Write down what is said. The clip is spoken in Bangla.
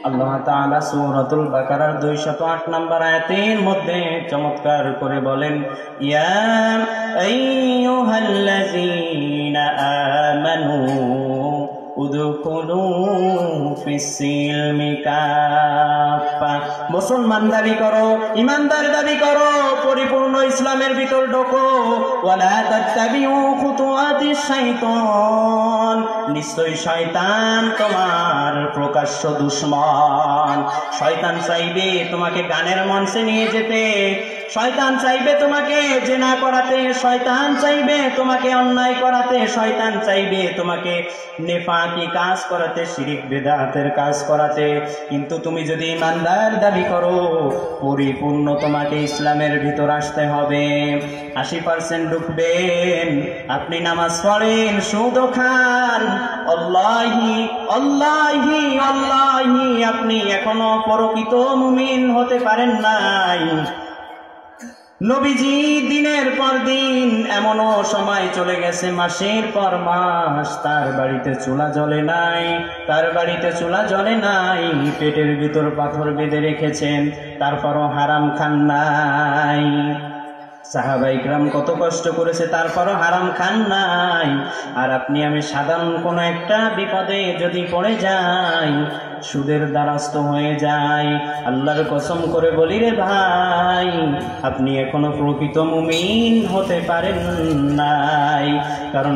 আল্লাহ তাআলা সূরাতুল বাকারার 208 নম্বর আয়াতের মধ্যে চমৎকার করে বলেন, ইয়া আইয়ুহাল্লাযীনা আমানু উদখুলু ফিস-সিলমি কাফা। মুসলমান দাবি করো, ইমানদার দাবি করো, পরিপূর্ণ ইসলামের ভিতর ঢোকো। ওয়ালা তাত্তাবিউ খুতুওয়াতিশ শাইতান, নিশ্চয় শয়তান তোমার প্রকাশ্য দুশমন। শয়তান চাইবে তোমাকে গানের মঞ্চে নিয়ে যেতে, শয়তান চাইবে তোমাকে জিনা করাতে, শয়তান চাইবে তোমাকে অন্যায় করাতে, শয়তান চাইবে তোমাকে নেফাকি কাজ করাতে, শিরিক বিদআতের কাজ করাতে। কিন্তু তুমি যদি ইমানদার দাবি করো, পরিপূর্ণ তোমাকে ইসলামের ভিতর আসতে হবে। 80% ঢুকবেন, আপনি নামাজ পড়েন, সুদ খান, আল্লাহি আল্লাহি আল্লাহি, আপনি এখনো প্রকৃত মুমিন হতে পারেন নাই। নবীজি দিনের পর দিন, এমনও সময় চলে গেছে মাসের পর মাস, তার বাড়িতে চুলা জ্বলে নাই, তার বাড়িতে চুলা জ্বলে নাই, পেটের ভিতর পাথর বেঁধে রেখেছেন, তারপরও হারাম খান নাই। সাহাবা ইকরাম কত কষ্ট করেছে, তারপরও হারাম খান নাই। আর আপনি আমি সাধারণ কোনো একটা বিপদে যদি পড়ে যাই, সুদের দ্বারস্থ হয়ে যায়, আল্লাহর কসম করে বলি রে ভাই, আপনি এখনো প্রকৃত মুমিন হতে পারেন নাই। কারণ